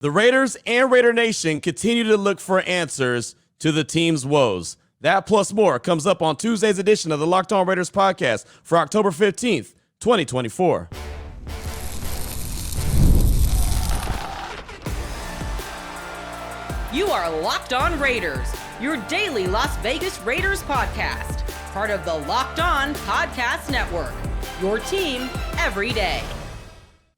The Raiders and Raider Nation continue to look for answers to the team's woes. That plus more comes up on Tuesday's edition of the Locked On Raiders podcast for October 15th, 2024. You are Locked On Raiders, your daily Las Vegas Raiders podcast. Part of the Locked On Podcast Network, your team every day.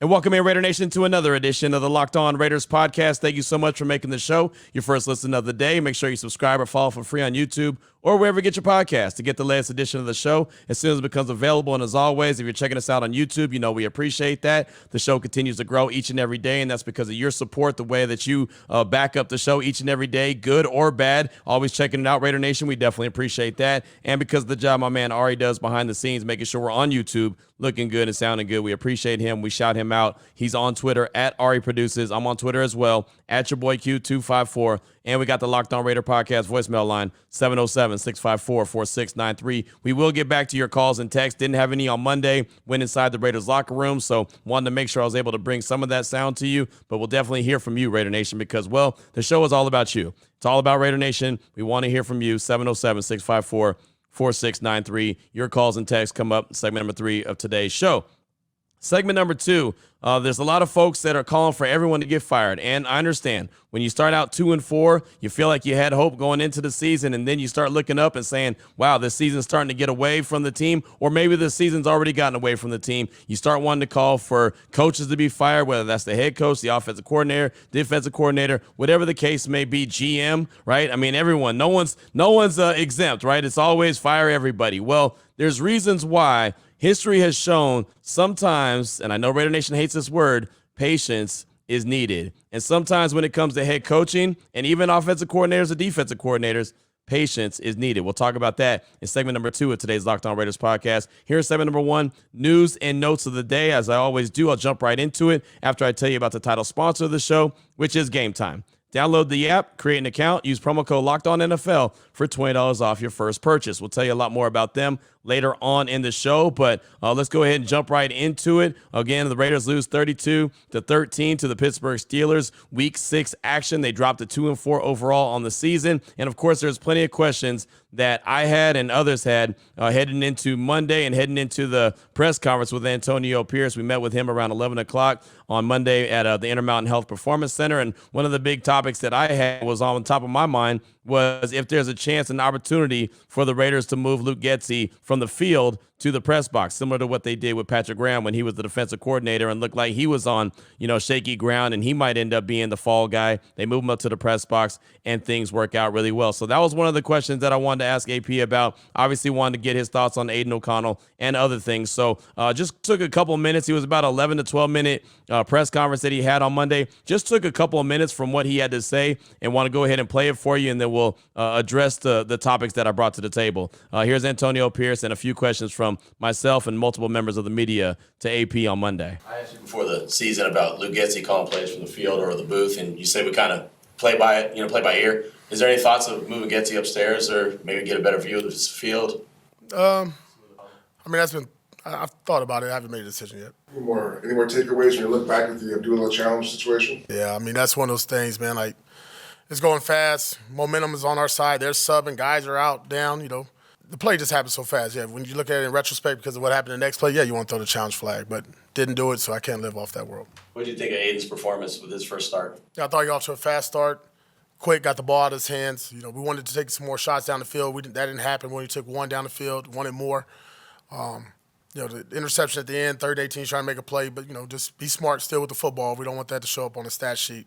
And welcome in, Raider Nation, to another edition of the Locked On Raiders podcast. Thank you so much for making the show your first listen of the day. Make sure you subscribe or follow for free on YouTube or wherever you get your podcast to get the latest edition of the show as soon as it becomes available. And as always, if you're checking us out on YouTube, you know we appreciate that. The show continues to grow each and every day, and that's because of your support, the way that you back up the show each and every day, good or bad. Always checking it out, Raider Nation. We definitely appreciate that. And because of the job my man Ari does behind the scenes, making sure we're on YouTube, looking good and sounding good. We appreciate him. We shout him out. He's on Twitter at Ari Produces. I'm on Twitter as well, at your boy Q254. And we got the Locked On Raider podcast voicemail line, 707-654-4693. We will get back to your calls and texts. Didn't have any on Monday. Went inside the Raiders locker room, so wanted to make sure I was able to bring some of that sound to you. But we'll definitely hear from you, Raider Nation, because, well, the show is all about you. It's all about Raider Nation. We want to hear from you, 707-654-4693. Your calls and texts come up in segment number 3 of today's show. Segment number 2, there's a lot of folks that are calling for everyone to get fired, and I understand. When you start out 2-4, you feel like you had hope going into the season, and then you start looking up and saying, wow, this season's starting to get away from the team, or maybe the season's already gotten away from the team. You start wanting to call for coaches to be fired, whether that's the head coach, the offensive coordinator, defensive coordinator, whatever the case may be, GM, right? I mean, everyone, no one's exempt, right? It's always fire everybody. Well, there's reasons why. History has shown sometimes, and I know Raider Nation hates this word, patience is needed. And sometimes when it comes to head coaching and even offensive coordinators or defensive coordinators, patience is needed. We'll talk about that in segment number 2 of today's Locked On Raiders podcast. Here's segment number 1, news and notes of the day. As I always do, I'll jump right into it after I tell you about the title sponsor of the show, which is Game Time. Download the app, create an account, use promo code LOCKEDONNFL for $20 off your first purchase. We'll tell you a lot more about them later on in the show, but let's go ahead and jump right into it. Again, the Raiders lose 32-13 to the Pittsburgh Steelers. Week 6 action. They dropped to 2-4 overall on the season. And of course, there's plenty of questions that I had and others had heading into Monday and heading into the press conference with Antonio Pierce. We met with him around 11 o'clock on Monday at the Intermountain Health Performance Center. And one of the big topics that I had was on top of my mind was if there's a chance and opportunity for the Raiders to move Luke Getsy from the field to the press box, similar to what they did with Patrick Graham when he was the defensive coordinator and looked like he was on, shaky ground and he might end up being the fall guy. They move him up to the press box and things work out really well. So that was one of the questions that I wanted to ask AP about. Obviously wanted to get his thoughts on Aiden O'Connell and other things. So just took a couple of minutes. He was about 11 to 12 minute press conference that he had on Monday. Just took a couple of minutes from what he had to say and want to go ahead and play it for you. And then we'll address the topics that I brought to the table. Here's Antonio Pierce and a few questions from myself and multiple members of the media to AP on Monday. I asked you before the season about Luke Getsy calling plays from the field or the booth, and you say we kind of play by it, play by ear. Is there any thoughts of moving Getsy upstairs or maybe get a better view of the field? I've thought about it. I haven't made a decision yet. Any more takeaways when you look back at the Abdullah challenge situation? Yeah, that's one of those things, man. Like, it's going fast. Momentum is on our side. They're subbing. Guys are out, down, The play just happened so fast. Yeah, when you look at it in retrospect because of what happened in the next play, yeah, you want to throw the challenge flag, but didn't do it, so I can't live off that world. What did you think of Aiden's performance with his first start? Yeah, I thought he got off to a fast start. Quick, got the ball out of his hands. We wanted to take some more shots down the field. That didn't happen when he took one down the field, wanted more. The interception at the end, third 18, trying to make a play, but, just be smart still with the football. We don't want that to show up on the stat sheet.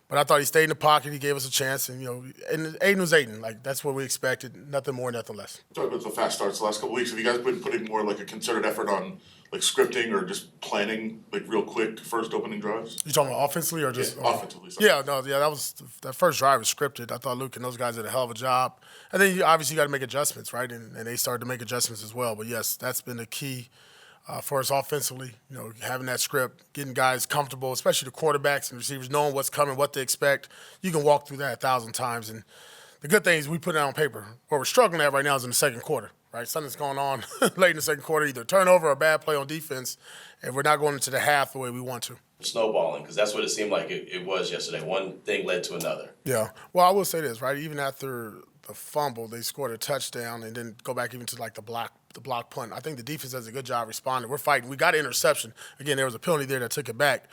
But I thought he stayed in the pocket. He gave us a chance. And, and Aiden was Aiden. Like, that's what we expected. Nothing more, nothing less. Talk about the fast starts the last couple of weeks. Have you guys been putting more, a concerted effort on, scripting or just planning, real quick first opening drives? You talking about offensively or just? Offensively. Sorry. That first drive was scripted. I thought Luke and those guys did a hell of a job. And then, you obviously, got to make adjustments, right? And they started to make adjustments as well. But, yes, that's been the key. For us offensively, having that script, getting guys comfortable, especially the quarterbacks and receivers, knowing what's coming, what to expect. You can walk through that 1,000 times. And the good thing is we put it on paper. Where we're struggling at right now is in the second quarter. right? Something's going on late in the second quarter, either turnover or bad play on defense, and we're not going into the half the way we want to. Snowballing, because that's what it seemed like it was yesterday. One thing led to another. Yeah. Well, I will say this, right? Even after the fumble, they scored a touchdown and then go back even to like the block punt. I think the defense does a good job responding. We're fighting. We got an interception. Again, there was a penalty there that took it back.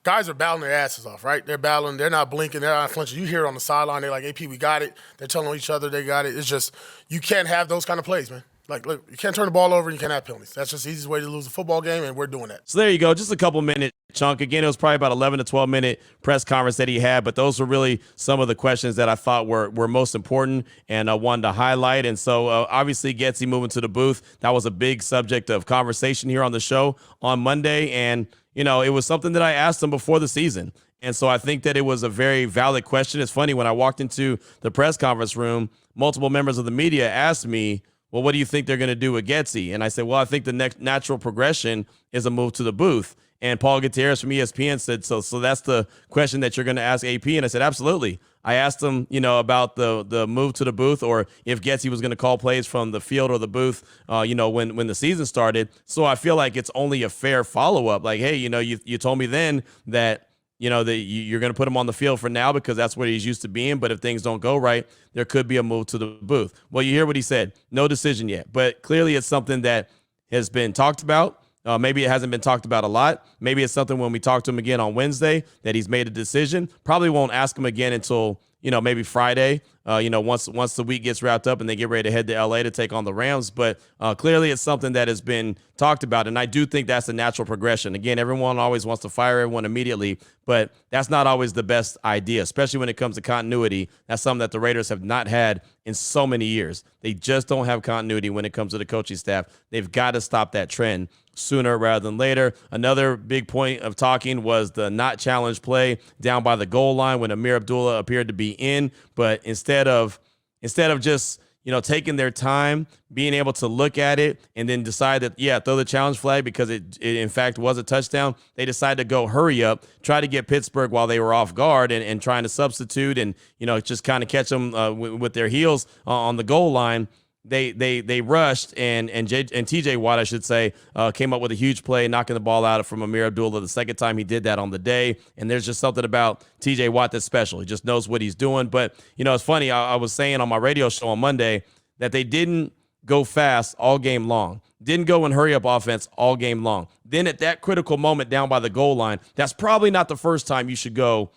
Guys are battling their asses off, right? They're battling. They're not blinking. They're not flinching. You hear it on the sideline. They're like, AP, we got it. They're telling each other they got it. It's just you can't have those kind of plays, man. Like, look, you can't turn the ball over and you can't have penalties. That's just the easiest way to lose a football game, and we're doing that. So there you go. Just a couple minute chunk. Again, it was probably about 11 to 12 minute press conference that he had, but those were really some of the questions that I thought were most important and I wanted to highlight. And so obviously Getsy moving to the booth, that was a big subject of conversation here on the show on Monday. And, you know, it was something that I asked him before the season. And so I think that it was a very valid question. It's funny, when I walked into the press conference room, multiple members of the media asked me, well, what do you think they're going to do with Getsy? And I said, well, I think the next natural progression is a move to the booth. And Paul Gutierrez from ESPN said, so that's the question that you're going to ask AP. And I said, absolutely. I asked him, you know, about the move to the booth, or if Getsy was going to call plays from the field or the booth, you know, when the season started. So I feel like it's only a fair follow-up. Like, hey, you know, you told me then that, you know, that you're going to put him on the field for now because that's where he's used to being. But if things don't go right, there could be a move to the booth. Well, you hear what he said. No decision yet. But clearly it's something that has been talked about. Maybe it hasn't been talked about a lot. Maybe it's something when we talk to him again on Wednesday that he's made a decision. Probably won't ask him again until, you know, maybe Friday, you know, once the week gets wrapped up and they get ready to head to LA to take on the Rams. But clearly it's something that has been talked about. And I do think that's a natural progression. Again, everyone always wants to fire everyone immediately, but that's not always the best idea, especially when it comes to continuity. That's something that the Raiders have not had in so many years. They just don't have continuity when it comes to the coaching staff. They've got to stop that trend sooner rather than later. Another big point of talking was the not challenge play down by the goal line when Amir Abdullah appeared to be in, but instead of just, you know, taking their time, being able to look at it and then decide that, yeah, throw the challenge flag because it in fact was a touchdown, they decided to go hurry up, try to get Pittsburgh while they were off guard and trying to substitute and, you know, just kind of catch them with their heels on the goal line. They rushed and TJ Watt, I should say, came up with a huge play, knocking the ball out from Amir Abdullah the second time he did that on the day. And there's just something about TJ Watt that's special. He just knows what he's doing. But, you know, it's funny. I was saying on my radio show on Monday that they didn't go fast all game long. Didn't go and hurry up offense all game long. Then at that critical moment down by the goal line, that's probably not the first time you should go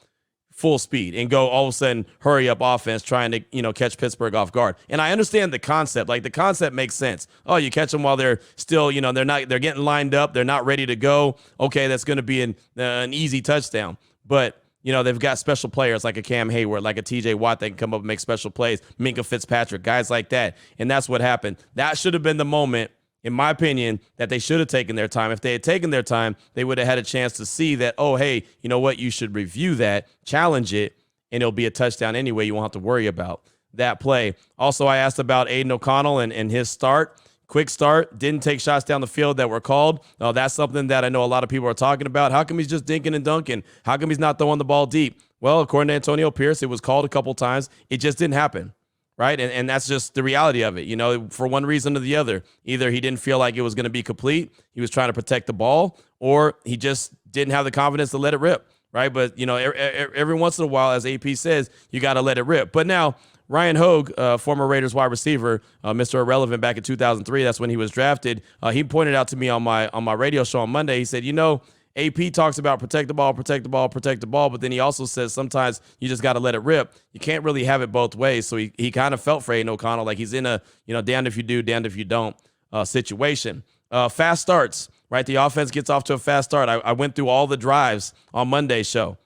full speed and go all of a sudden hurry up offense trying to, you know, catch Pittsburgh off guard. And I understand the concept. Like, the concept makes sense. Oh, you catch them while they're still, you know, they're getting lined up. They're not ready to go. Okay, that's going to be an easy touchdown. But, you know, they've got special players like a Cam Hayward, like a TJ Watt that can come up and make special plays, Minkah Fitzpatrick, guys like that. And that's what happened. That should have been the moment, in my opinion, that they should have taken their time. If they had taken their time, they would have had a chance to see that, oh, hey, you know what? You should review that, challenge it, and it'll be a touchdown anyway. You won't have to worry about that play. Also, I asked about Aiden O'Connell and his start. Quick start, didn't take shots down the field that were called. That's something that I know a lot of people are talking about. How come he's just dinking and dunking? How come he's not throwing the ball deep? Well, according to Antonio Pierce, it was called a couple times. It just didn't happen. Right. And that's just the reality of it. You know, for one reason or the other, either he didn't feel like it was going to be complete, he was trying to protect the ball, or he just didn't have the confidence to let it rip. Right. But, you know, every once in a while, as AP says, you got to let it rip. But now Ryan Hogue, former Raiders wide receiver, Mr. Irrelevant back in 2003, that's when he was drafted. He pointed out to me on my radio show on Monday. He said, you know, AP talks about protect the ball, but then he also says sometimes you just got to let it rip. You can't really have it both ways. So he kind of felt for Aiden O'Connell like he's in a, you know, damned if you do, damned if you don't situation. Fast starts, right? The offense gets off to a fast start. I went through all the drives on Monday's show.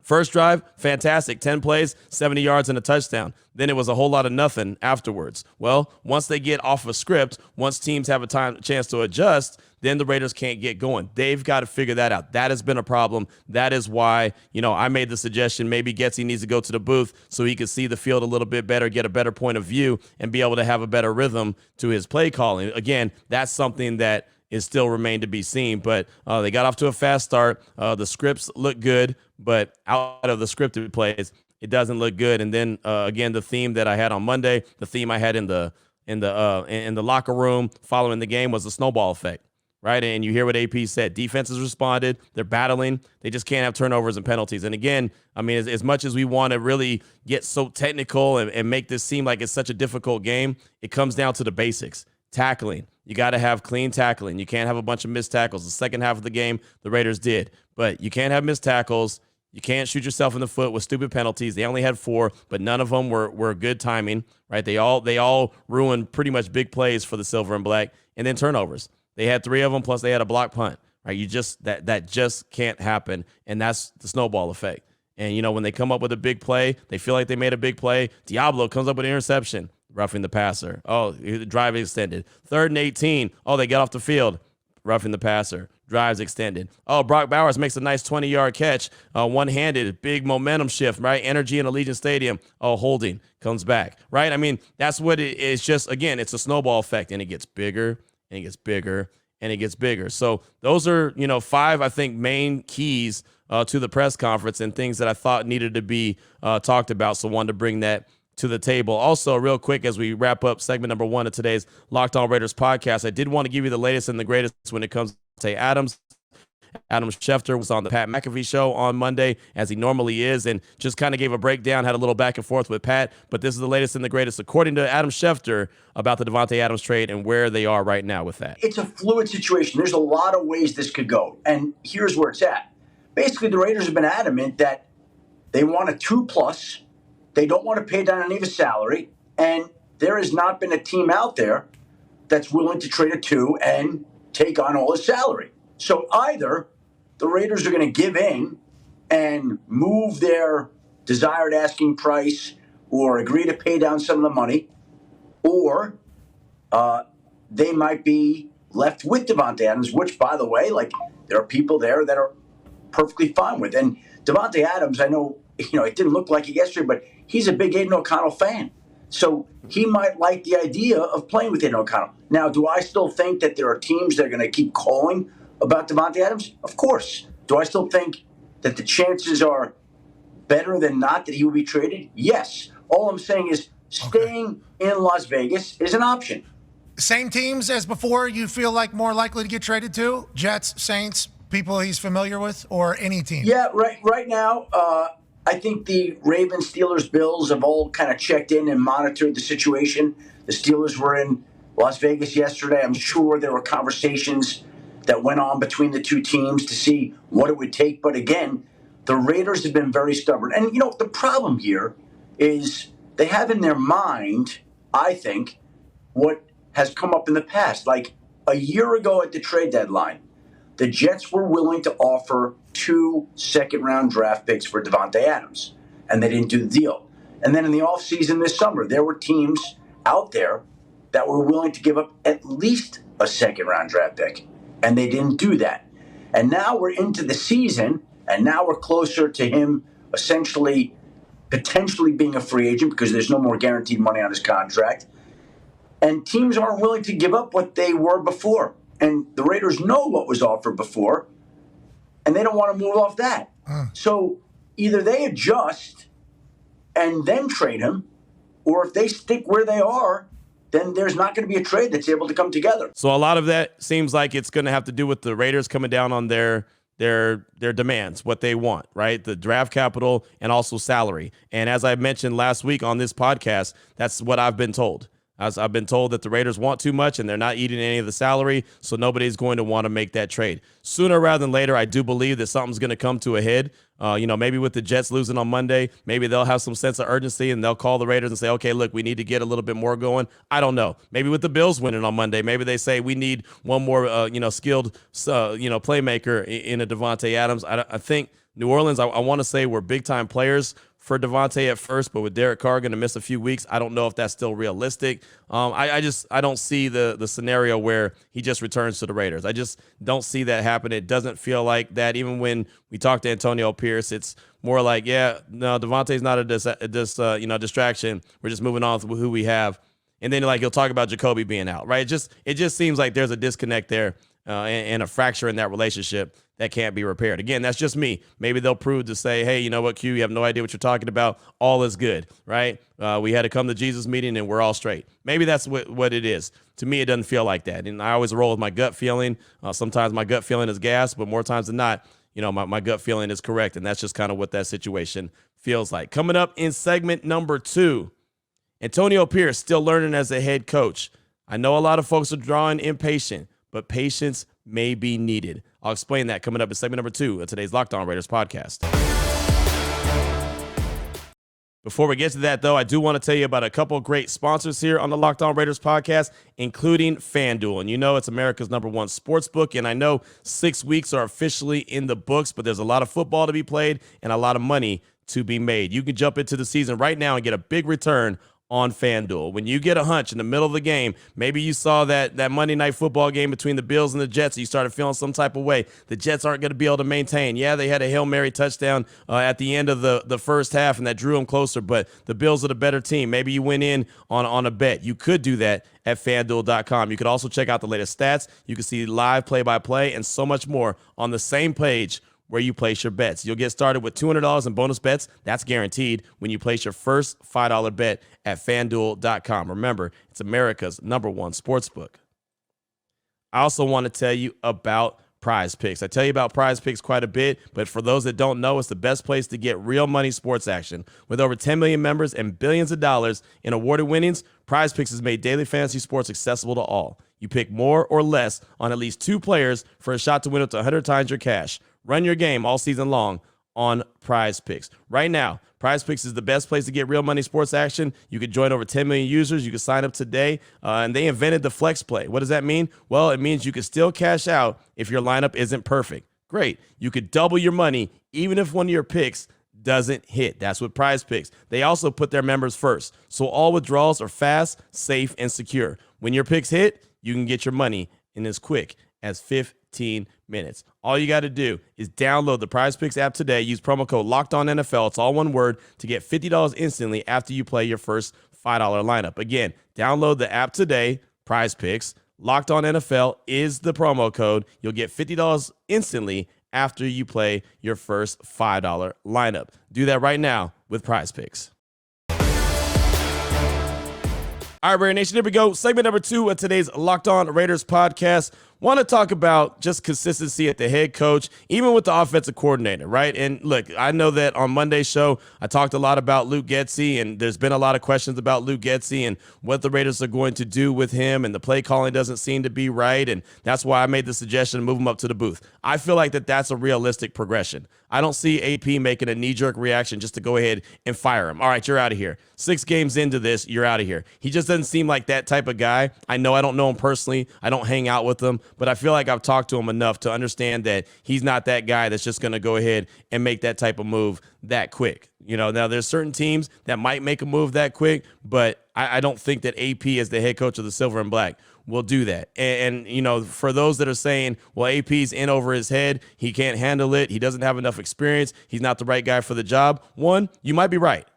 First drive, fantastic. 10 plays, 70 yards, and a touchdown. Then it was a whole lot of nothing afterwards. Well, once they get off a script, once teams have a chance to adjust, then the Raiders can't get going. They've got to figure that out. That has been a problem. That is why, you know, I made the suggestion maybe Getsy needs to go to the booth so he can see the field a little bit better, get a better point of view, and be able to have a better rhythm to his play calling. Again, that's something that is still remain to be seen, but they got off to a fast start. The scripts look good, but out of the scripted plays, it doesn't look good. And then again, the theme that I had on Monday, the theme I had in the in the locker room following the game was the snowball effect, right? And you hear what AP said. Defenses responded. They're battling. They just can't have turnovers and penalties. And again, I mean, as much as we want to really get so technical and make this seem like it's such a difficult game, it comes down to the basics. Tackling. You got to have clean tackling. You can't have a bunch of missed tackles. The second half of the game, the Raiders did. But you can't have missed tackles. You can't shoot yourself in the foot with stupid penalties. They only had 4, but none of them were good timing, right? They all ruined pretty much big plays for the Silver and Black. And then turnovers. They had 3 of them, plus they had a block punt, right? You just that just can't happen, and that's the snowball effect. And, you know, when they come up with a big play, they feel like they made a big play. Diablo comes up with an interception, roughing the passer. Oh, the drive extended. 3rd and 18. Oh, they get off the field, roughing the passer. Drives extended. Oh, Brock Bowers makes a nice 20-yard catch, one-handed, big momentum shift, right? Energy in Allegiant Stadium. Oh, holding, comes back, right? I mean, that's what it is. Just, again, it's a snowball effect, and it gets bigger, and it gets bigger, and it gets bigger. So those are, 5, I think, main keys to the press conference and things that I thought needed to be talked about. So wanted to bring that to the table. Also, real quick, as we wrap up segment number 1 of today's Locked On Raiders podcast, I did want to give you the latest and the greatest when it comes to Davante Adams. Adam Schefter was on the Pat McAfee show on Monday, as he normally is, and just kind of gave a breakdown, had a little back and forth with Pat. But this is the latest and the greatest, according to Adam Schefter, about the Davante Adams trade and where they are right now with that. It's a fluid situation. There's a lot of ways this could go, and here's where it's at. Basically, the Raiders have been adamant that they want a 2+. They don't want to pay down any of his salary, and there has not been a team out there that's willing to trade a 2 and take on all his salary. So either the Raiders are going to give in and move their desired asking price or agree to pay down some of the money, or they might be left with Davante Adams, which, by the way, there are people there that are perfectly fine with. And Davante Adams, I know, it didn't look like it yesterday, but he's a big Aiden O'Connell fan. So he might like the idea of playing with Aiden O'Connell. Now, do I still think that there are teams that are going to keep calling about Davante Adams? Of course. Do I still think that the chances are better than not that he will be traded? Yes. All I'm saying is staying in Las Vegas is an option. Same teams as before you feel like more likely to get traded to? Jets, Saints, people he's familiar with, or any team? Yeah, right now, I think the Ravens, Steelers, Bills have all kind of checked in and monitored the situation. The Steelers were in Las Vegas yesterday. I'm sure there were conversations that went on between the two teams to see what it would take. But again, the Raiders have been very stubborn. And, the problem here is they have in their mind, I think, what has come up in the past. Like a year ago at the trade deadline, the Jets were willing to offer 2 second-round draft picks for Davante Adams, and they didn't do the deal. And then in the offseason this summer, there were teams out there that were willing to give up at least a second-round draft pick, and they didn't do that. And now we're into the season, and now we're closer to him essentially potentially being a free agent because there's no more guaranteed money on his contract. And teams aren't willing to give up what they were before. And the Raiders know what was offered before, and they don't want to move off that. So either they adjust and then trade him, or if they stick where they are, then there's not going to be a trade that's able to come together. So a lot of that seems like it's going to have to do with the Raiders coming down on their demands, what they want, right? The draft capital and also salary. And as I mentioned last week on this podcast, that's what I've been told. As I've been told that the Raiders want too much and they're not eating any of the salary, so nobody's going to want to make that trade. Sooner rather than later, I do believe that something's going to come to a head. Maybe with the Jets losing on Monday, maybe they'll have some sense of urgency and they'll call the Raiders and say, okay, look, we need to get a little bit more going. I don't know. Maybe with the Bills winning on Monday, maybe they say we need one more, skilled, playmaker in a Davante Adams. I think New Orleans, I want to say, were big-time players for Davante at first, but with Derek Carr going to miss a few weeks, I don't know if that's still realistic. I don't see the scenario where he just returns to the Raiders. I just don't see that happen. It doesn't feel like that. Even when we talk to Antonio Pierce, it's more like, Davante's not a distraction. We're just moving on with who we have. And then he'll talk about Jacoby being out, right? It just seems like there's a disconnect there. and a fracture in that relationship that can't be repaired. Again, that's just me. Maybe they'll prove to say, hey, you know what, Q, you have no idea what you're talking about. All is good, right? We had to come to Jesus meeting and we're all straight. Maybe that's what it is. To me, it doesn't feel like that. And I always roll with my gut feeling. Sometimes my gut feeling is gas, but more times than not, my gut feeling is correct. And that's just kind of what that situation feels like. Coming up in segment number 2, Antonio Pierce still learning as a head coach. I know a lot of folks are drawing impatient, but patience may be needed. I'll explain that coming up in segment number 2 of today's Locked On Raiders podcast. Before we get to that, though, I do want to tell you about a couple of great sponsors here on the Locked On Raiders podcast, including FanDuel. And it's America's #1 sports book. And I know 6 weeks are officially in the books, but there's a lot of football to be played and a lot of money to be made. You can jump into the season right now and get a big return on FanDuel. When you get a hunch in the middle of the game, maybe you saw that Monday night football game between the Bills and the Jets, and you started feeling some type of way. The Jets aren't going to be able to maintain. Yeah, they had a Hail Mary touchdown at the end of the first half, and that drew them closer, but the Bills are the better team. Maybe you went in on a bet. You could do that at FanDuel.com. You could also check out the latest stats. You can see live play-by-play and so much more on the same page where you place your bets. You'll get started with $200 in bonus bets. That's guaranteed when you place your first $5 bet at FanDuel.com. Remember, it's America's #1 sportsbook. I also want to tell you about Prize Picks. I tell you about Prize Picks quite a bit, but for those that don't know, it's the best place to get real money sports action. With over 10 million members and billions of dollars in awarded winnings, Prize Picks has made daily fantasy sports accessible to all. You pick more or less on at least 2 players for a shot to win up to 100 times your cash. Run your game all season long on Prize Picks. Right now, Prize Picks is the best place to get real money sports action. You can join over 10 million users. You can sign up today, and they invented the flex play. What does that mean? Well, it means you can still cash out if your lineup isn't perfect. Great. You could double your money even if one of your picks doesn't hit. That's what Prize Picks. They also put their members first, so all withdrawals are fast, safe, and secure. When your picks hit, you can get your money in as quick as 15 minutes. All you got to do is download the Prize Picks app today. Use promo code LOCKEDONNFL. It's all one word to get $50 instantly after you play your first $5 lineup. Again, download the app today. Prize Picks. Locked On NFL is the promo code. You'll get $50 instantly after you play your first $5 lineup. Do that right now with Prize Picks. All right, Raider Nation, here we go. Segment number 2 of today's Locked On Raiders podcast. Want to talk about just consistency at the head coach, even with the offensive coordinator, right? And look, I know that on Monday's show, I talked a lot about Luke Getsy, and there's been a lot of questions about Luke Getsy and what the Raiders are going to do with him, and the play calling doesn't seem to be right, and that's why I made the suggestion to move him up to the booth. I feel like that's a realistic progression. I don't see AP making a knee-jerk reaction just to go ahead and fire him. All right, you're out of here. 6 games into this, you're out of here. He just doesn't seem like that type of guy. I know I don't know him personally. I don't hang out with him, but I feel like I've talked to him enough to understand that he's not that guy that's just going to go ahead and make that type of move that quick. Now there's certain teams that might make a move that quick, but I don't think that AP as the head coach of the Silver and Black will do that. And for those that are saying, well, AP's in over his head, he can't handle it, he doesn't have enough experience, he's not the right guy for the job. One, you might be right.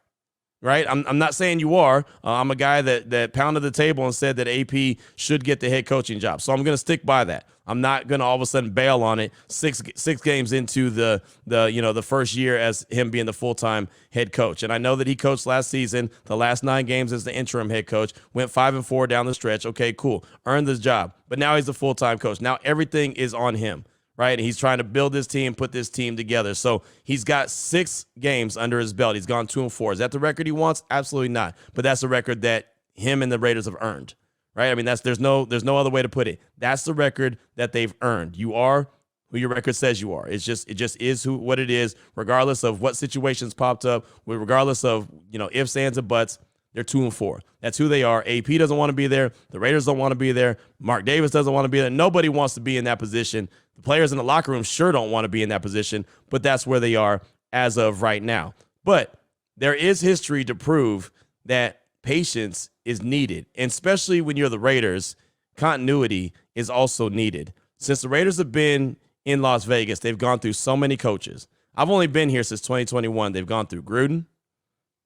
Right? I'm not saying you are. I'm a guy that pounded the table and said that AP should get the head coaching job. So I'm going to stick by that. I'm not going to all of a sudden bail on it six games into the first year as him being the full-time head coach. And I know that he coached last season, the last 9 games as the interim head coach, went 5-4 down the stretch. Okay, cool. Earned this job. But now he's the full-time coach. Now everything is on him. Right? And he's trying to build this team, put this team together. So he's got 6 games under his belt. He's gone 2-4. Is that the record he wants? Absolutely not. But that's the record that him and the Raiders have earned. Right? I mean, there's no other way to put it. That's the record that they've earned. You are who your record says you are. It just is what it is, regardless of what situations popped up, regardless of ifs, ands, and buts. They're 2-4. That's who they are. AP doesn't want to be there. The Raiders don't want to be there. Mark Davis doesn't want to be there. Nobody wants to be in that position. The players in the locker room sure don't want to be in that position, but that's where they are as of right now. But there is history to prove that patience is needed, and especially when you're the Raiders, continuity is also needed. Since the Raiders have been in Las Vegas, they've gone through so many coaches. I've only been here since 2021. They've gone through Gruden,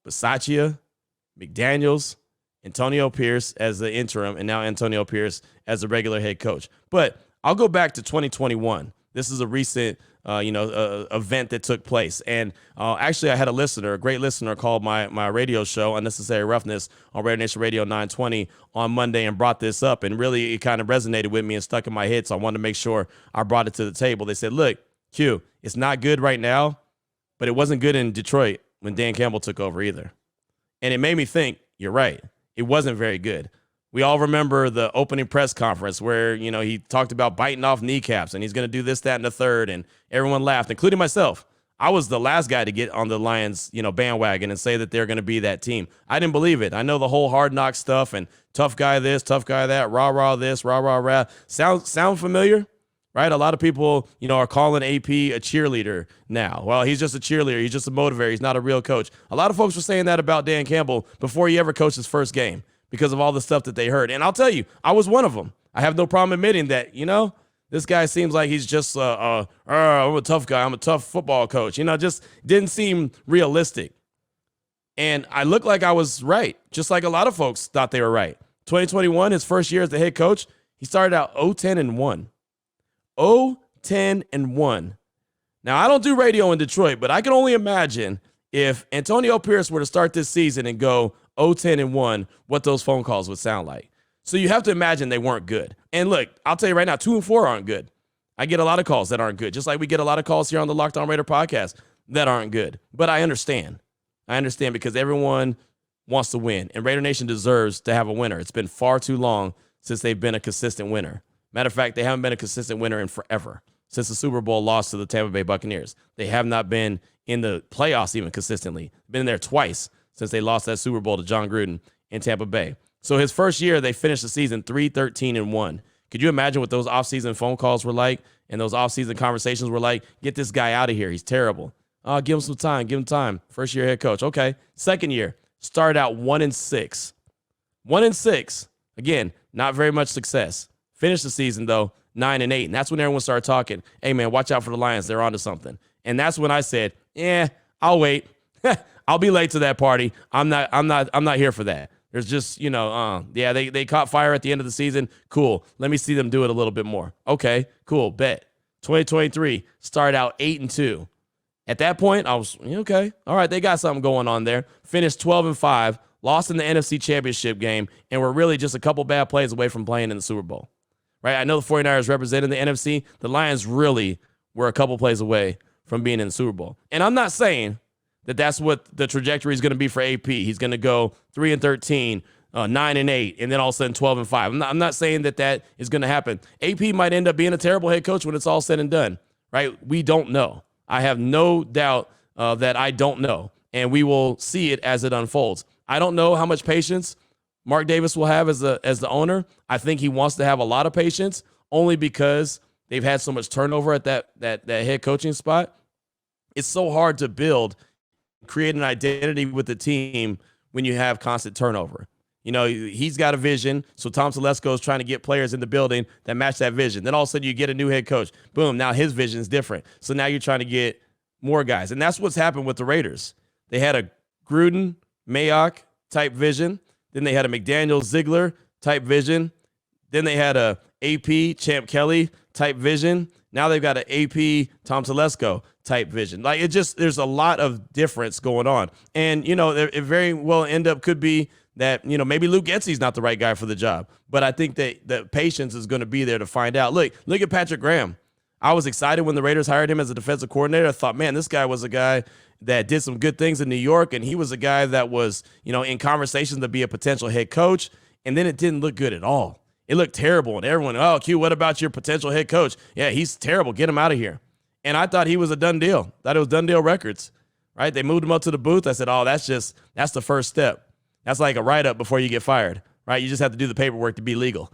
Bisaccia, McDaniels, Antonio Pierce as the interim, and now Antonio Pierce as the regular head coach. But I'll go back to 2021. This is a recent, event that took place. And actually, I had a great listener, called my radio show, Unnecessary Roughness, on Radio Nation Radio 920 on Monday, and brought this up. And really, it kind of resonated with me and stuck in my head. So I wanted to make sure I brought it to the table. They said, look, Q, it's not good right now, but it wasn't good in Detroit when Dan Campbell took over either. And it made me think, you're right. It wasn't very good. We all remember the opening press conference where, he talked about biting off kneecaps and he's going to do this, that, and the third. And everyone laughed, including myself. I was the last guy to get on the Lions, bandwagon and say that they're going to be that team. I didn't believe it. I know the whole hard knock stuff and tough guy this, tough guy that, rah this, rah. Sound familiar? Right? A lot of people, are calling AP a cheerleader now. Well, he's just a cheerleader. He's just a motivator. He's not a real coach. A lot of folks were saying that about Dan Campbell before he ever coached his first game, because of all the stuff that they heard. And I'll tell you, I was one of them. I have no problem admitting that, this guy seems like he's just, I'm a tough guy. I'm a tough football coach. Just didn't seem realistic. And I looked like I was right, just like a lot of folks thought they were right. 2021, his first year as the head coach, he started out 0-10-1. 0-10-1. Now, I don't do radio in Detroit, but I can only imagine if Antonio Pierce were to start this season and go 0-10-1, what those phone calls would sound like. So you have to imagine they weren't good. And look, I'll tell you right now, 2-4 aren't good. I get a lot of calls that aren't good, just like we get a lot of calls here on the Locked On Raider podcast that aren't good. But I understand. Because everyone wants to win, and Raider Nation deserves to have a winner. It's been far too long since they've been a consistent winner. Matter of fact, they haven't been a consistent winner in forever, since the Super Bowl loss to the Tampa Bay Buccaneers. They have not been in the playoffs even consistently. Been there twice since they lost that Super Bowl to John Gruden in Tampa Bay. So his first year, they finished the season 3-13-1. Could you imagine what those offseason phone calls were like and those offseason conversations were like? Get this guy out of here. He's terrible. Give him some time. Give him time. First year head coach. Okay. Second year, started out 1-6. 1-6. Again, not very much success. Finished the season, though, 9-8. And that's when everyone started talking, hey, man, watch out for the Lions. They're onto something. And that's when I said, I'll wait. I'll be late to that party. I'm not here for that. There's just, they caught fire at the end of the season. Cool. Let me see them do it a little bit more. Okay, cool. Bet. 2023, started out 8-2. At that point, I was, okay. All right, they got something going on there. Finished 12-5, lost in the NFC Championship game, and were really just a couple bad plays away from playing in the Super Bowl. Right? I know the 49ers represented the NFC. The Lions really were a couple plays away from being in the Super Bowl. And I'm not saying that that's what the trajectory is going to be for AP. He's going to go 3-13, 9-8, and then all of a sudden 12-5. I'm not saying that is going to happen. AP might end up being a terrible head coach when it's all said and done, right? We don't know. I have no doubt that I don't know, and we will see it as it unfolds. I don't know how much patience Mark Davis will have as the owner. I think he wants to have a lot of patience, only because they've had so much turnover at that head coaching spot. It's so hard to create an identity with the team when you have constant turnover. He's got a vision, so Tom Telesco is trying to get players in the building that match that vision. Then all of a sudden you get a new head coach. Boom, now his vision is different. So now you're trying to get more guys. And that's what's happened with the Raiders. They had a Gruden, Mayock type vision. Then they had a McDaniel, Ziegler type vision. Then they had a AP, Champ Kelly type vision. Now they've got an AP, Tom Telesco type vision. Like, there's a lot of difference going on. And, it very well could be that, maybe Luke Getsy's not the right guy for the job. But I think that the patience is going to be there to find out. Look at Patrick Graham. I was excited when the Raiders hired him as a defensive coordinator. I thought, man, this guy was a guy that did some good things in New York, and he was a guy that was, in conversations to be a potential head coach. And then it didn't look good at all. It looked terrible. And everyone, oh, Q, what about your potential head coach? Yeah, he's terrible. Get him out of here. And I thought he was a done deal. Thought it was done deal records, right? They moved him up to the booth. I said, oh, that's the first step. That's like a write-up before you get fired, right? You just have to do the paperwork to be legal,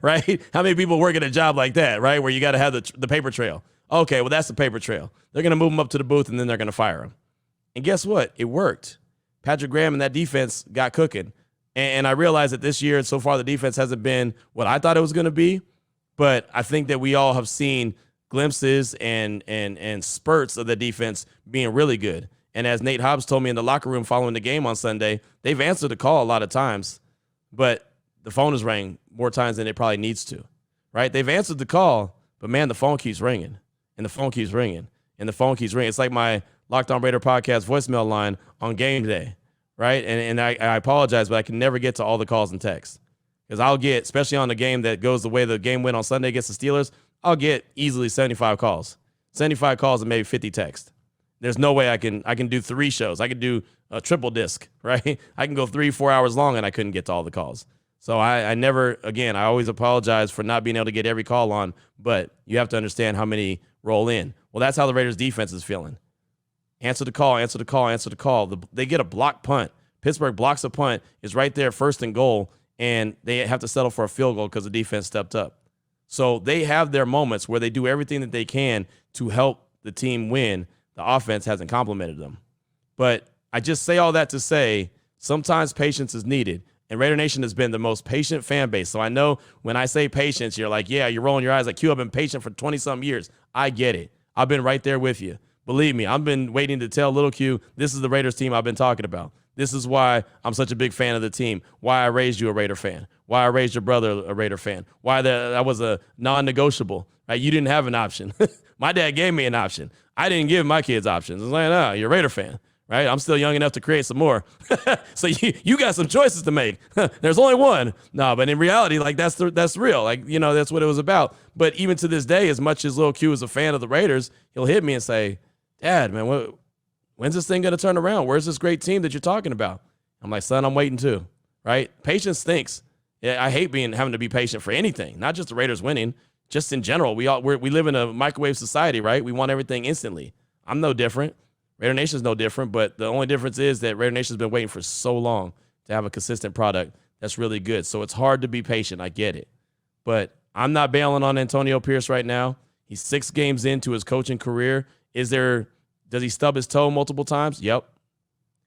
right? How many people work at a job like that, right, where you got to have the paper trail? Okay, well, that's the paper trail. They're going to move him up to the booth, and then they're going to fire him. And guess what? It worked. Patrick Graham and that defense got cooking. And I realized that this year, so far, the defense hasn't been what I thought it was going to be. But I think that we all have seen glimpses and spurts of the defense being really good. And as Nate Hobbs told me in the locker room following the game on Sunday, they've answered the call a lot of times, but the phone has rang more times than it probably needs to, right? They've answered the call, but man, the phone keeps ringing, and the phone keeps ringing, and the phone keeps ringing. It's like my Locked On Raider podcast voicemail line on game day, right? And I apologize, but I can never get to all the calls and texts because I'll get, especially on the game that goes the way the game went on Sunday against the Steelers, I'll get easily 75 calls, 75 calls and maybe 50 texts. There's no way I can do 3 shows. I could do a triple disc, right? I can go 3-4 hours long and I couldn't get to all the calls. So I never, again, I always apologize for not being able to get every call on, but you have to understand how many roll in. Well, that's how the Raiders defense is feeling. Answer the call, answer the call, answer the call. They get a blocked punt. Pittsburgh blocks a punt, is right there, 1st and goal, and they have to settle for a field goal because the defense stepped up. So they have their moments where they do everything that they can to help the team win. The offense hasn't complimented them. But I just say all that to say sometimes patience is needed. And Raider Nation has been the most patient fan base. So I know when I say patience, you're like, yeah, you're rolling your eyes like, Q, I've been patient for 20-some years. I get it. I've been right there with you. Believe me, I've been waiting to tell little Q, this is the Raiders team I've been talking about. This is why I'm such a big fan of the team, why I raised you a Raider fan, why I raised your brother a Raider fan, why that was a non-negotiable. Right? You didn't have an option. My dad gave me an option. I didn't give my kids options. I was like, no, you're a Raider fan. Right? I'm still young enough to create some more. So you got some choices to make. There's only one. No, but in reality, like that's real. Like, you know, that's what it was about. But even to this day, as much as Lil Q is a fan of the Raiders, he'll hit me and say, Dad, man, when's this thing going to turn around? Where's this great team that you're talking about? I'm like, son, I'm waiting too. Right? Patience stinks. Yeah, I hate having to be patient for anything, not just the Raiders winning, just in general. We live in a microwave society, right? We want everything instantly. I'm no different. Raider Nation's no different, but the only difference is that Raider Nation's been waiting for so long to have a consistent product that's really good. So it's hard to be patient. I get it. But I'm not bailing on Antonio Pierce right now. He's 6 games into his coaching career. Does he stub his toe multiple times? Yep.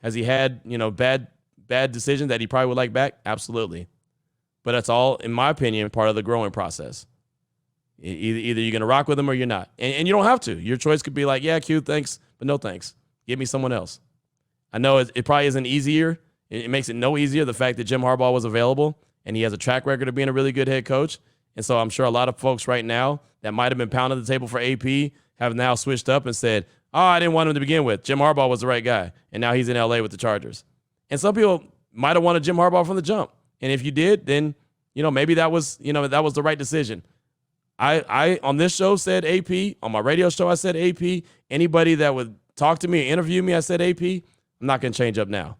Has he had, bad decisions that he probably would like back? Absolutely. But that's all, in my opinion, part of the growing process. Either you're going to rock with him or you're not. And you don't have to. Your choice could be like, yeah, Q, thanks, but no thanks. Give me someone else. I know it probably isn't easier. It makes it no easier, the fact that Jim Harbaugh was available and he has a track record of being a really good head coach. And so I'm sure a lot of folks right now that might have been pounding the table for AP have now switched up and said, oh, I didn't want him to begin with. Jim Harbaugh was the right guy. And now he's in LA with the Chargers. And some people might have wanted Jim Harbaugh from the jump. And if you did, then, maybe that was the right decision. I on this show said AP. On my radio show, I said AP. Anybody that would talk to me or interview me, I said AP. I'm not going to change up now.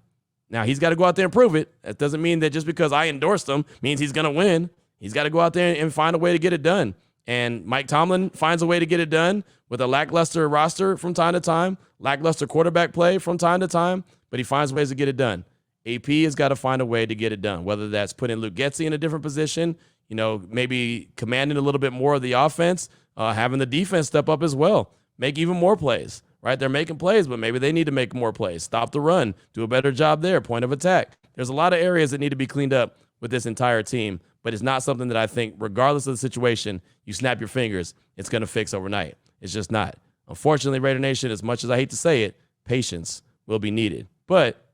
Now, he's got to go out there and prove it. That doesn't mean that just because I endorsed him means he's going to win. He's got to go out there and find a way to get it done. And Mike Tomlin finds a way to get it done with a lackluster roster from time to time, lackluster quarterback play from time to time, but he finds ways to get it done. AP has got to find a way to get it done, whether that's putting Luke Getsy in a different position, maybe commanding a little bit more of the offense, having the defense step up as well, make even more plays, right? They're making plays, but maybe they need to make more plays. Stop the run, do a better job there, point of attack. There's a lot of areas that need to be cleaned up with this entire team, but it's not something that I think, regardless of the situation, you snap your fingers, it's going to fix overnight. It's just not. Unfortunately, Raider Nation, as much as I hate to say it, patience will be needed. But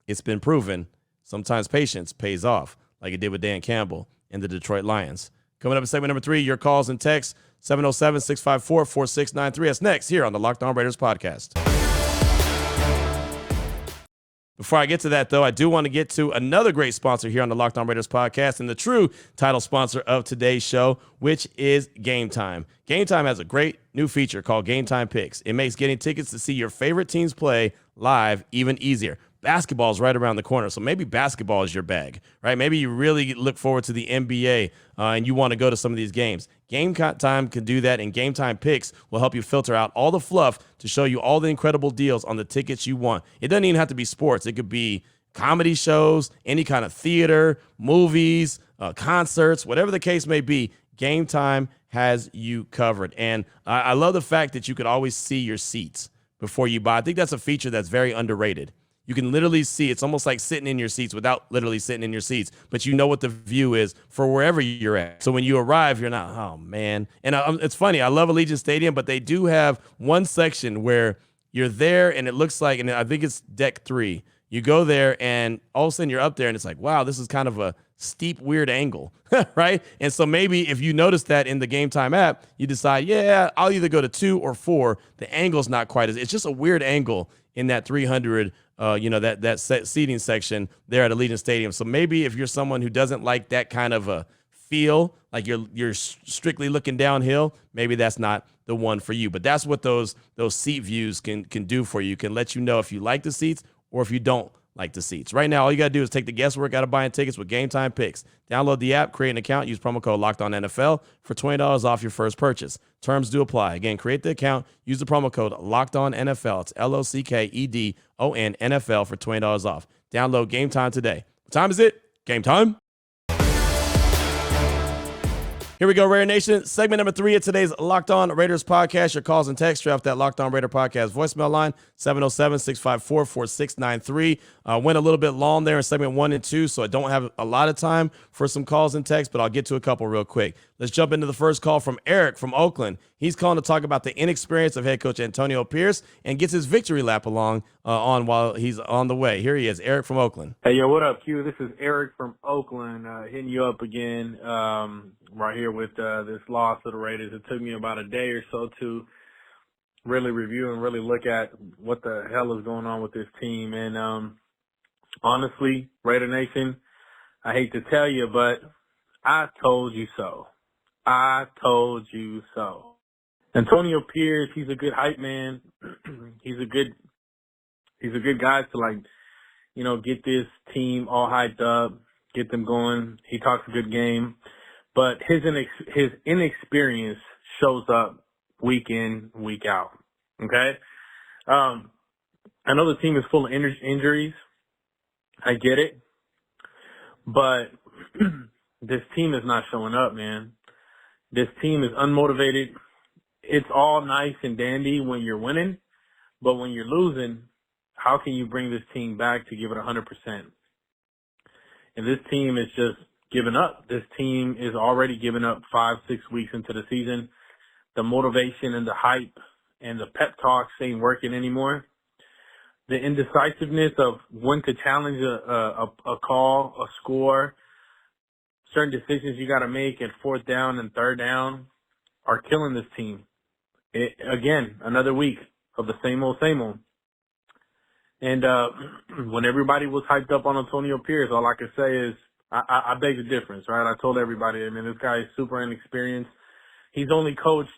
it's been proven sometimes patience pays off, like it did with Dan Campbell and the Detroit Lions. Coming up in segment number 3, your calls and texts, 707-654-4693. That's next here on the Locked On Raiders podcast. Before I get to that, though, I do want to get to another great sponsor here on the Locked On Raiders podcast and the true title sponsor of today's show, which is Game Time. Game Time has a great new feature called Game Time Picks. It makes getting tickets to see your favorite teams play live even easier. Basketball is right around the corner, so maybe basketball is your bag, right? Maybe you really look forward to the NBA and you want to go to some of these games. Game Time can do that, and Game Time Picks will help you filter out all the fluff to show you all the incredible deals on the tickets you want. It doesn't even have to be sports. It could be comedy shows, any kind of theater, movies, concerts, whatever the case may be. Game Time has you covered. And I love the fact that you could always see your seats before you buy. I think that's a feature that's very underrated. You can literally see, it's almost like sitting in your seats without literally sitting in your seats, but you know what the view is for wherever you're at. So when you arrive, you're not, oh man. And it's funny, I love Allegiant Stadium, but they do have one section where you're there and it looks like, and I think it's deck 3. You go there and all of a sudden you're up there and it's like, wow, this is kind of a steep, weird angle, right? And so maybe if you notice that in the Game Time app, you decide, yeah, I'll either go to 2 or 4. The angle's not quite it's just a weird angle in that 300, that seating section there at Allegiant Stadium. So maybe if you're someone who doesn't like that kind of a feel, like you're strictly looking downhill, maybe that's not the one for you. But that's what those seat views can do for you. Can let you know if you like the seats or if you don't like the seats. Right now, all you got to do is take the guesswork out of buying tickets with Game Time Picks. Download the app, create an account, use promo code LOCKEDONNFL for $20 off your first purchase. Terms do apply. Again, create the account, use the promo code LOCKEDONNFL. It's LOCKEDON NFL for $20 off. Download Game Time today. What time is it? Game time. Here we go, Raider Nation. Segment number 3 of today's Locked On Raiders podcast. Your calls and texts off that Locked On Raider podcast voicemail line, 707-654-4693. Went a little bit long there in segment 1 and 2, so I don't have a lot of time for some calls and texts, but I'll get to a couple real quick. Let's jump into the first call from Eric from Oakland. He's calling to talk about the inexperience of head coach Antonio Pierce and gets his victory lap on while he's on the way. Here he is, Eric from Oakland. Hey, yo, what up, Q? This is Eric from Oakland, hitting you up again right here with this loss of the Raiders. It took me about a day or so to really review and really look at what the hell is going on with this team. And honestly, Raider Nation, I hate to tell you, but I told you so. I told you so. Antonio Pierce, he's a good hype man. he's a good guy to get this team all hyped up, get them going. He talks a good game, but his inexperience shows up week in, week out. Okay. I know the team is full of injuries. I get it, but this team is not showing up, man. This team is unmotivated. It's all nice and dandy when you're winning, but when you're losing, how can you bring this team back to give it 100%? And this team is just giving up. This team is already giving up 5-6 weeks into the season. The motivation and the hype and the pep talks ain't working anymore. The indecisiveness of when to challenge a call, a score, certain decisions you got to make at 4th down and 3rd down are killing this team. Again, another week of the same old. And when everybody was hyped up on Antonio Pierce, all I could say is I beg the difference, right? I told everybody, I mean, this guy is super inexperienced. He's only coached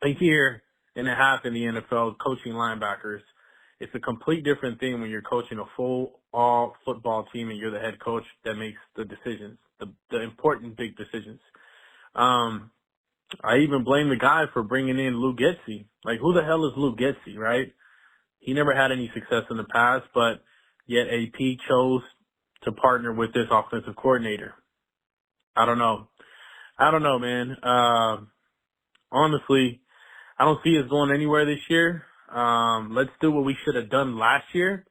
a year and a half in the NFL coaching linebackers. It's a complete different thing when you're coaching a full all football team and you're the head coach that makes the decisions, the important big decisions. I even blame the guy for bringing in Lou Getsy. Like, who the hell is Lou Getsy, right? He never had any success in the past, but yet AP chose to partner with this offensive coordinator. I don't know, man. Honestly, I don't see us going anywhere this year. Let's do what we should have done last year,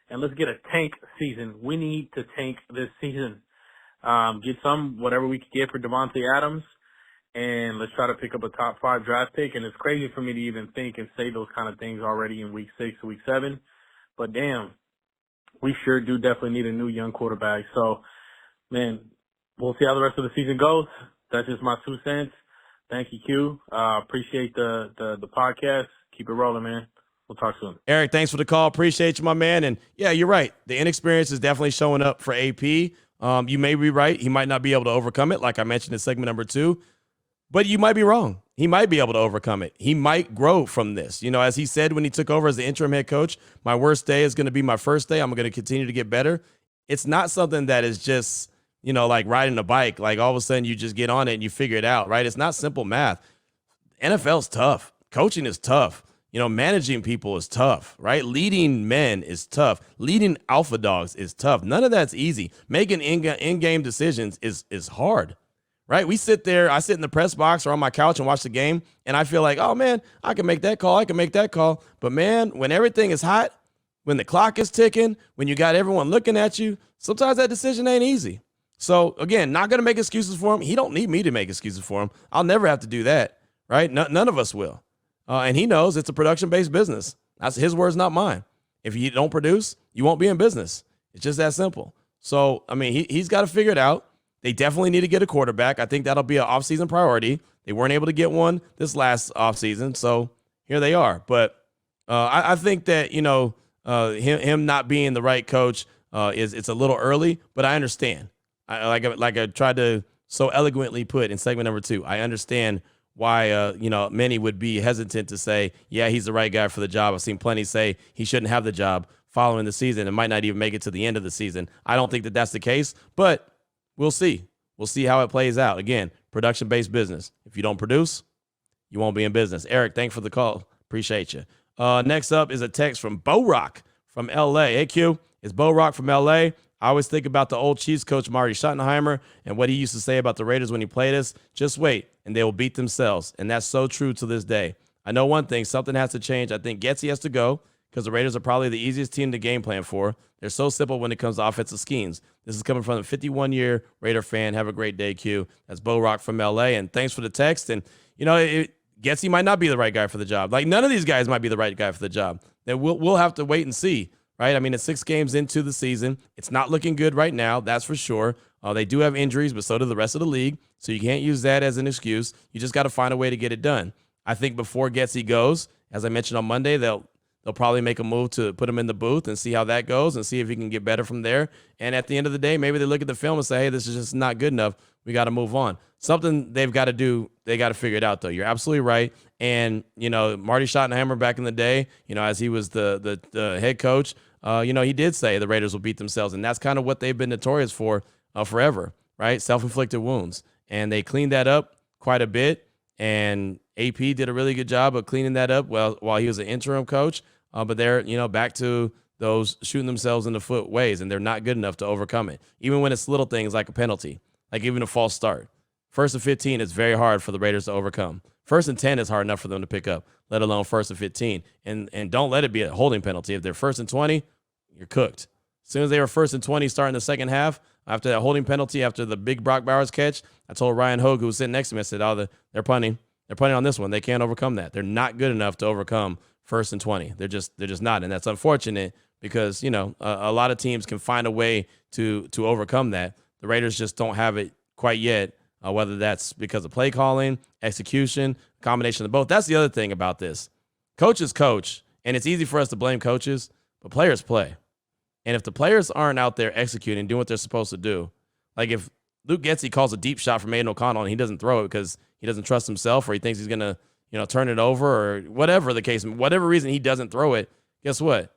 and let's get a tank season. We need to tank this season. Get whatever we could get for Davante Adams, and let's try to pick up a top 5 draft pick. And it's crazy for me to even think and say those kind of things already in week 6 or week 7. But damn, we sure do definitely need a new young quarterback. So, man, we'll see how the rest of the season goes. That's just my 2 cents. Thank you, Q. Appreciate the podcast. Keep it rolling, man. We'll talk soon. Eric, thanks for the call. Appreciate you, my man. And yeah, you're right. The inexperience is definitely showing up for AP. You may be right. He might not be able to overcome it, like I mentioned in segment number 2. But you might be wrong. He might be able to overcome it. He might grow from this. You know, as he said when he took over as the interim head coach, my worst day is going to be my first day. I'm going to continue to get better. It's not something that is just, like riding a bike. Like all of a sudden you just get on it and you figure it out, right? It's not simple math. NFL's tough. Coaching is tough. Managing people is tough, right? Leading men is tough. Leading alpha dogs is tough. None of that's easy. Making in-game decisions is hard. Right? I sit in the press box or on my couch and watch the game, and I feel like, oh, man, I can make that call. But, man, when everything is hot, when the clock is ticking, when you got everyone looking at you, sometimes that decision ain't easy. So, again, not going to make excuses for him. He don't need me to make excuses for him. I'll never have to do that, right? None of us will. And he knows it's a production-based business. That's his words, not mine. If you don't produce, you won't be in business. It's just that simple. So, I mean, he's got to figure it out. They definitely need to get a quarterback. I think that'll be an offseason priority. They weren't able to get one this last offseason, so here they are. But I think that, him not being the right coach it's a little early, but I understand. Like I tried to so eloquently put in segment number 2, I understand why many would be hesitant to say, yeah, he's the right guy for the job. I've seen plenty say he shouldn't have the job following the season and might not even make it to the end of the season. I don't think that that's the case, but we'll see. We'll see how it plays out. Again, production-based business. If you don't produce, you won't be in business. Eric, thanks for the call. Appreciate you. Next up is a text from Bo Rock from L.A. Hey, Q, it's Bo Rock from L.A. I always think about the old Chiefs coach Marty Schottenheimer and what he used to say about the Raiders when he played us. Just wait, and they will beat themselves. And that's so true to this day. I know one thing, something has to change. I think Getsy has to go because the Raiders are probably the easiest team to game plan for. They're so simple when it comes to offensive schemes. This is coming from a 51-year Raider fan. Have a great day, Q. That's Bo Rock from L.A. And thanks for the text. And, Getsy might not be the right guy for the job. Like, none of these guys might be the right guy for the job. Then we'll have to wait and see. Right? I mean, it's 6 games into the season. It's not looking good right now, that's for sure. They do have injuries, but so do the rest of the league. So you can't use that as an excuse. You just got to find a way to get it done. I think before Getsy goes, as I mentioned on Monday, they'll probably make a move to put him in the booth and see how that goes and see if he can get better from there. And at the end of the day, maybe they look at the film and say, hey, this is just not good enough. We got to move on. Something they've got to do, they got to figure it out, though. You're absolutely right. And, Marty Schottenheimer back in the day, as he was the head coach, he did say the Raiders will beat themselves, and that's kind of what they've been notorious for forever, right? Self-inflicted wounds. And they cleaned that up quite a bit, and AP did a really good job of cleaning that up while he was an interim coach. But they're, back to those shooting themselves in the foot ways, and they're not good enough to overcome it, even when it's little things like a penalty, like even a false start. 1st and 15 is very hard for the Raiders to overcome. 1st and 10 is hard enough for them to pick up, let alone 1st and 15. And don't let it be a holding penalty. If they're 1st and 20, you're cooked. As soon as they were 1st and 20 starting the second half, after that holding penalty, after the big Brock Bowers catch, I told Ryan Hogue, who was sitting next to me, I said, they're punting. They're punting on this one. They can't overcome that. They're not good enough to overcome 1st and 20. They're just not. And that's unfortunate because, a lot of teams can find a way to overcome that. The Raiders just don't have it quite yet. Whether that's because of play calling, execution, combination of both. That's the other thing about this. Coaches coach, and it's easy for us to blame coaches, but players play. And if the players aren't out there executing, doing what they're supposed to do, like if Luke Getsy calls a deep shot from Aiden O'Connell and he doesn't throw it because he doesn't trust himself or he thinks he's going to, turn it over or whatever the case, whatever reason he doesn't throw it, guess what?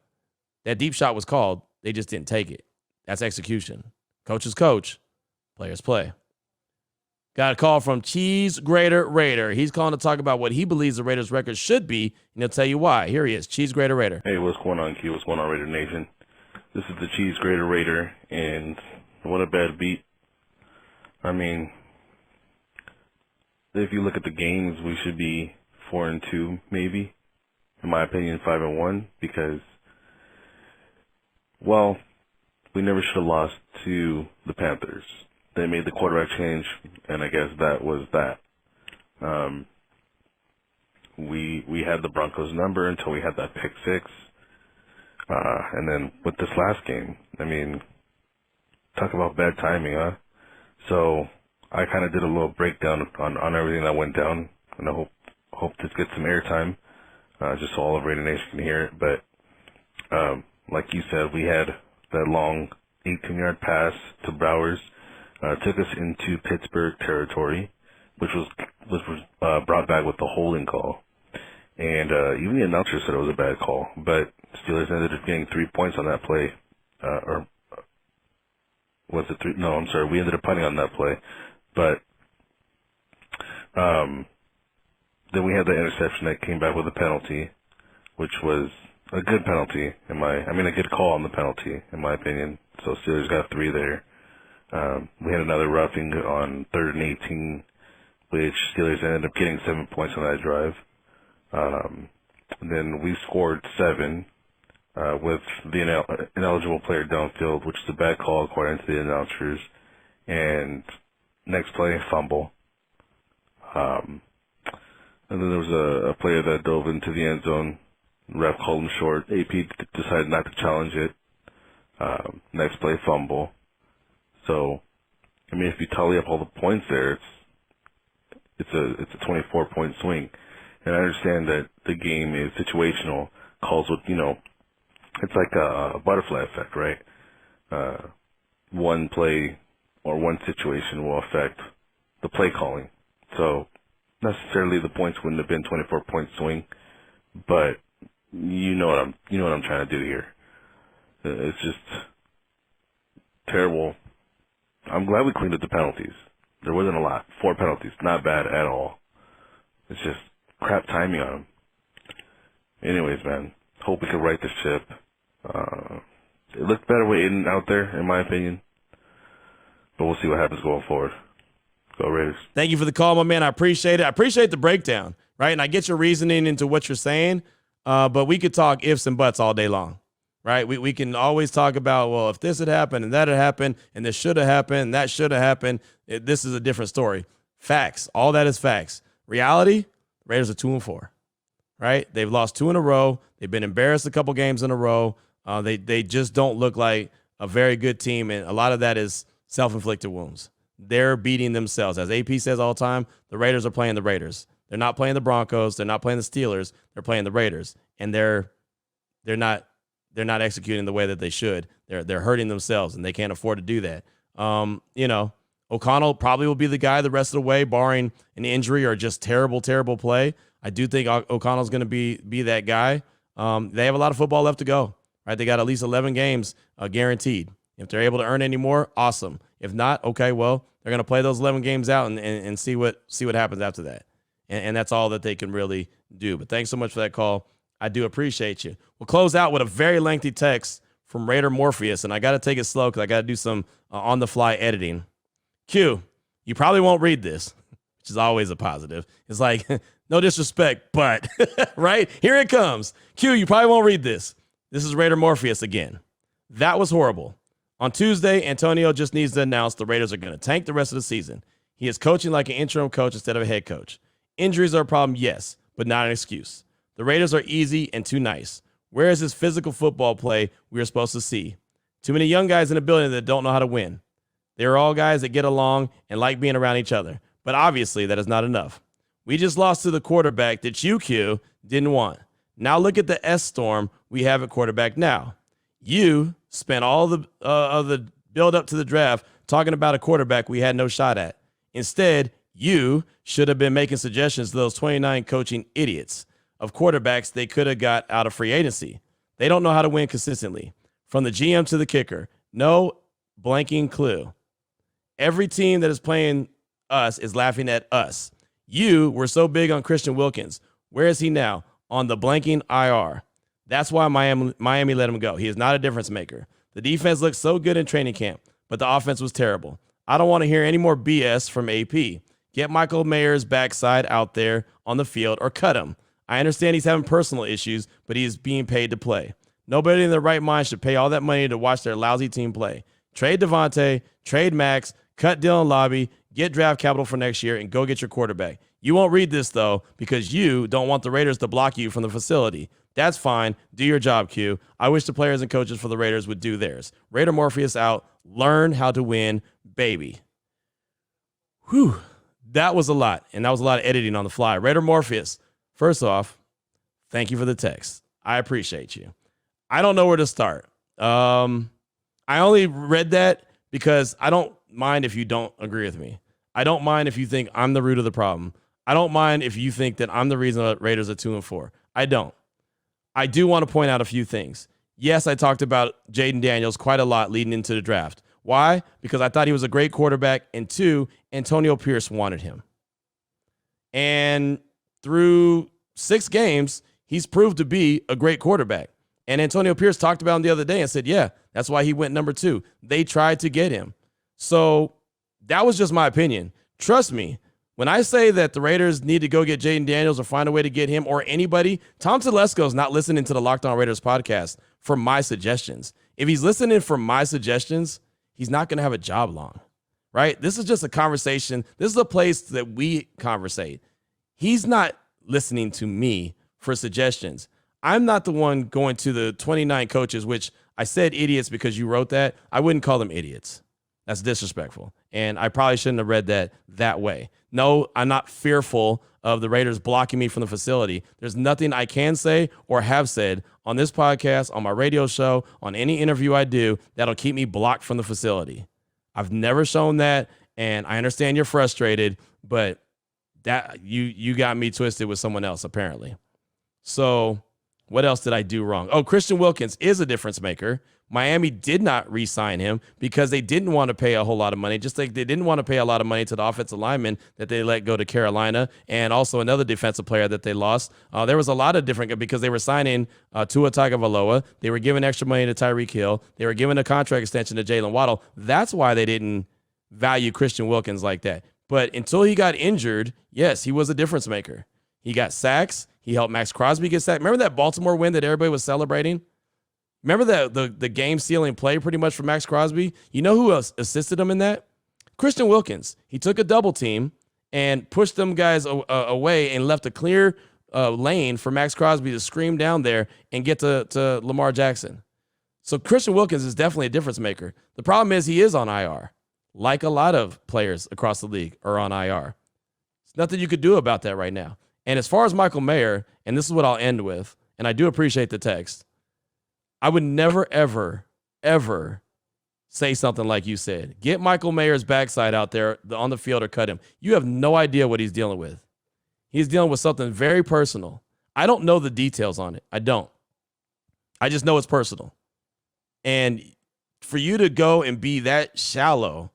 That deep shot was called. They just didn't take it. That's execution. Coaches coach, players play. Got a call from Cheese Grater Raider. He's calling to talk about what he believes the Raiders' record should be, and he'll tell you why. Here he is, Cheese Grater Raider. Hey, what's going on, Q? What's going on, Raider Nation? This is the Cheese Grater Raider, and what a bad beat. I mean, if you look at the games, we should be 4-2, maybe. In my opinion, 5-1, because, well, we never should have lost to the Panthers. They made the quarterback change, and I guess that was that. We had the Broncos number until we had that pick 6. And then with this last game, I mean, talk about bad timing, huh? So I kind of did a little breakdown on everything that went down, and I hope this gets some airtime, just so all of Raider Nation can hear it. But like you said, we had that long 18-yard pass to Bowers. Took us into Pittsburgh territory, which was brought back with the holding call. And even the announcer said it was a bad call. But Steelers ended up getting 3 points on that play. Or was it 3? No, I'm sorry. We ended up punting on that play. But then we had the interception that came back with a penalty, which was a good penalty, a good call on the penalty, in my opinion. So Steelers got 3 there. We had another roughing on 3rd and 18, which Steelers ended up getting 7 points on that drive. Then we scored 7 with the ineligible player downfield, which is a bad call according to the announcers. And next play, fumble. And then there was a player that dove into the end zone. Ref called him short. AP decided not to challenge it. Next play, fumble. So, I mean, if you tally up all the points there, it's a 24-point swing. And I understand that the game is situational, calls with, it's like a butterfly effect, right? One play or one situation will affect the play calling. So necessarily the points wouldn't have been 24-point swing, but you know what I'm trying to do here. It's just terrible. I'm glad we cleaned up the penalties. There wasn't a lot. 4 penalties, not bad at all. It's just crap timing on them. Anyways, man, hope we can right the ship. It looked better with Aiden out there, in my opinion. But we'll see what happens going forward. Go Raiders. Thank you for the call, my man. I appreciate it. I appreciate the breakdown, right? And I get your reasoning into what you're saying, but we could talk ifs and buts all day long, right? We can always talk about, well, if this had happened and that had happened and this should have happened and that should have happened, this is a different story. Facts. All that is facts. Reality, Raiders are 2-4, right? They've lost 2 in a row. They've been embarrassed a couple games in a row. They just don't look like a very good team, and a lot of that is self-inflicted wounds. They're beating themselves. As AP says all the time, the Raiders are playing the Raiders. They're not playing the Broncos. They're not playing the Steelers. They're playing the Raiders, and they're not executing the way that they should. They're hurting themselves, and they can't afford to do that. O'Connell probably will be the guy the rest of the way, barring an injury or just terrible play. I do think O'Connell's going to be that guy. They have a lot of football left to go, right? They got at least 11 games guaranteed. If they're able to earn any more, awesome. If not, okay, well, they're going to play those 11 games out and see what happens after that. And that's all that they can really do. But thanks so much for that call. I do appreciate you. We'll close out with a very lengthy text from Raider Morpheus, and I got to take it slow because I got to do some on-the-fly editing. Q, you probably won't read this, which is always a positive. It's like, no disrespect, but, right? Here it comes. Q, you probably won't read this. This is Raider Morpheus again. That was horrible. On Tuesday, Antonio just needs to announce the Raiders are going to tank the rest of the season. He is coaching like an interim coach instead of a head coach. Injuries are a problem, yes, but not an excuse. The Raiders are easy and too nice. Where is this physical football play we are supposed to see? Too many young guys in the building that don't know how to win. They're all guys that get along and like being around each other. But obviously, that is not enough. We just lost to the quarterback that you, Q, didn't want. Now look at the S-storm we have at quarterback now. You spent all of the build up to the draft talking about a quarterback we had no shot at. Instead, you should have been making suggestions to those 29 coaching idiots of quarterbacks they could have got out of free agency. They don't know how to win consistently. From the GM to the kicker, no blanking clue. Every team that is playing us is laughing at us. You were so big on Christian Wilkins. Where is he now? On the blanking IR. That's why Miami let him go. He is not a difference maker. The defense looked so good in training camp, but the offense was terrible. I don't want to hear any more BS from AP. Get Michael Mayer's backside out there on the field or cut him. I understand he's having personal issues, but he is being paid to play. Nobody in their right mind should pay all that money to watch their lousy team play. Trade Davante, trade Max, cut Dylan Lobby, get draft capital for next year, and go get your quarterback. You won't read this, though, because you don't want the Raiders to block you from the facility. That's fine. Do your job, Q. I wish the players and coaches for the Raiders would do theirs. Raider Morpheus out. Learn how to win, baby. Whew. That was a lot, and that was a lot of editing on the fly. Raider Morpheus, first off, thank you for the text. I appreciate you. I don't know where to start. I only read that because I don't mind if you don't agree with me. I don't mind if you think I'm the root of the problem. I don't mind if you think that I'm the reason that Raiders are 2-4. I don't. I do want to point out a few things. Yes, I talked about Jaden Daniels quite a lot leading into the draft. Why? Because I thought he was a great quarterback, and 2, Antonio Pierce wanted him. And through 6 games, he's proved to be a great quarterback. And Antonio Pierce talked about him the other day and said, yeah, that's why he went number 2. They tried to get him. So that was just my opinion. Trust me, when I say that the Raiders need to go get Jaden Daniels or find a way to get him or anybody, Tom Telesco is not listening to the Locked On Raiders podcast for my suggestions. If he's listening for my suggestions, he's not going to have a job long, right? This is just a conversation. This is a place that we conversate. He's not listening to me for suggestions. I'm not the one going to the 29 coaches, which I said idiots because you wrote that. I wouldn't call them idiots. That's disrespectful. And I probably shouldn't have read that way. No, I'm not fearful of the Raiders blocking me from the facility. There's nothing I can say or have said on this podcast, on my radio show, on any interview I do that'll keep me blocked from the facility. I've never shown that, and I understand you're frustrated, but that you got me twisted with someone else, apparently. So what else did I do wrong? Oh, Christian Wilkins is a difference maker. Miami did not re-sign him because they didn't want to pay a whole lot of money, just like they didn't want to pay a lot of money to the offensive lineman that they let go to Carolina, and also another defensive player that they lost. There was a lot of different, because they were signing Tua Tagovailoa. They were giving extra money to Tyreek Hill. They were giving a contract extension to Jalen Waddle. That's why they didn't value Christian Wilkins like that. But until he got injured, yes, he was a difference maker. He got sacks. He helped Max Crosby get sacked. Remember that Baltimore win that everybody was celebrating? Remember the game-sealing play pretty much for Max Crosby? You know who else assisted him in that? Christian Wilkins. He took a double team and pushed them guys away and left a clear lane for Max Crosby to scream down there and get to Lamar Jackson. So Christian Wilkins is definitely a difference maker. The problem is he is on IR, like a lot of players across the league are on IR. There's nothing you could do about that right now. And as far as Michael Mayer, and this is what I'll end with, and I do appreciate the text, I would never, ever, ever say something like you said. Get Michael Mayer's backside out there on the field or cut him. You have no idea what he's dealing with. He's dealing with something very personal. I don't know the details on it. I don't. I just know it's personal. And for you to go and be that shallow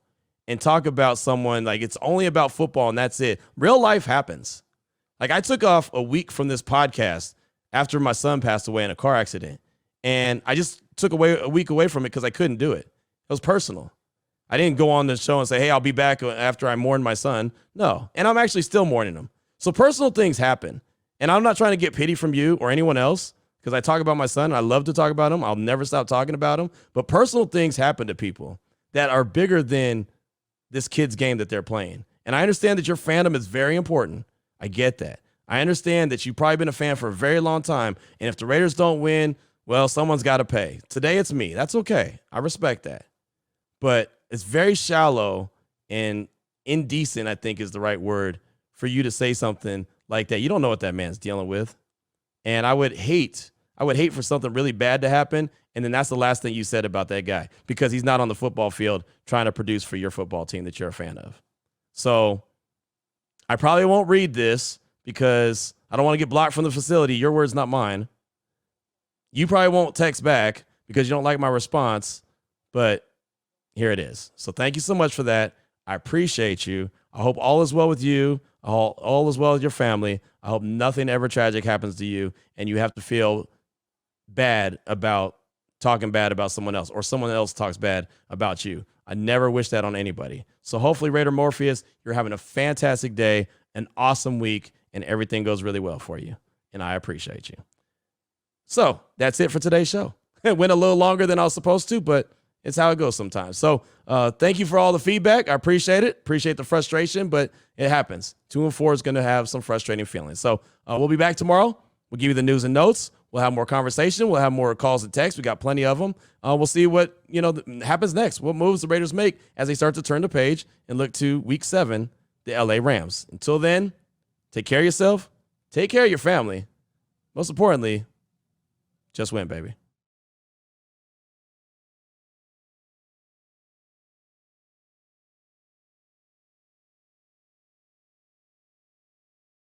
and talk about someone like it's only about football and that's it. Real life happens. Like, I took off a week from this podcast after my son passed away in a car accident. And I just took a week away from it because I couldn't do it. It was personal. I didn't go on the show and say, hey, I'll be back after I mourn my son. No. And I'm actually still mourning him. So personal things happen. And I'm not trying to get pity from you or anyone else because I talk about my son. I love to talk about him. I'll never stop talking about him. But personal things happen to people that are bigger than this kid's game that they're playing. And I understand that your fandom is very important. I get that. I understand that you've probably been a fan for a very long time. And if the Raiders don't win, well, someone's got to pay. Today it's me. That's okay. I respect that. But it's very shallow and indecent, I think is the right word, for you to say something like that. You don't know what that man's dealing with. And I would hate for something really bad to happen. And then that's the last thing you said about that guy because he's not on the football field trying to produce for your football team that you're a fan of. So I probably won't read this because I don't want to get blocked from the facility. Your words, not mine. You probably won't text back because you don't like my response, but here it is. So thank you so much for that. I appreciate you. I hope all is well with you. All is well with your family. I hope nothing ever tragic happens to you and you have to feel bad about talking bad about someone else or someone else talks bad about you. I never wish that on anybody. So hopefully, Raider Morpheus, you're having a fantastic day, an awesome week, and everything goes really well for you. And I appreciate you. So that's it for today's show. It went a little longer than I was supposed to, but it's how it goes sometimes. So thank you for all the feedback. I appreciate it. Appreciate the frustration, but it happens. 2-4 is going to have some frustrating feelings. So we'll be back tomorrow. We'll give you the news and notes. We'll have more conversation. We'll have more calls and texts. We got plenty of them. We'll see what happens next. What moves the Raiders make as they start to turn the page and look to Week 7, the LA Rams. Until then, take care of yourself. Take care of your family. Most importantly, just win, baby.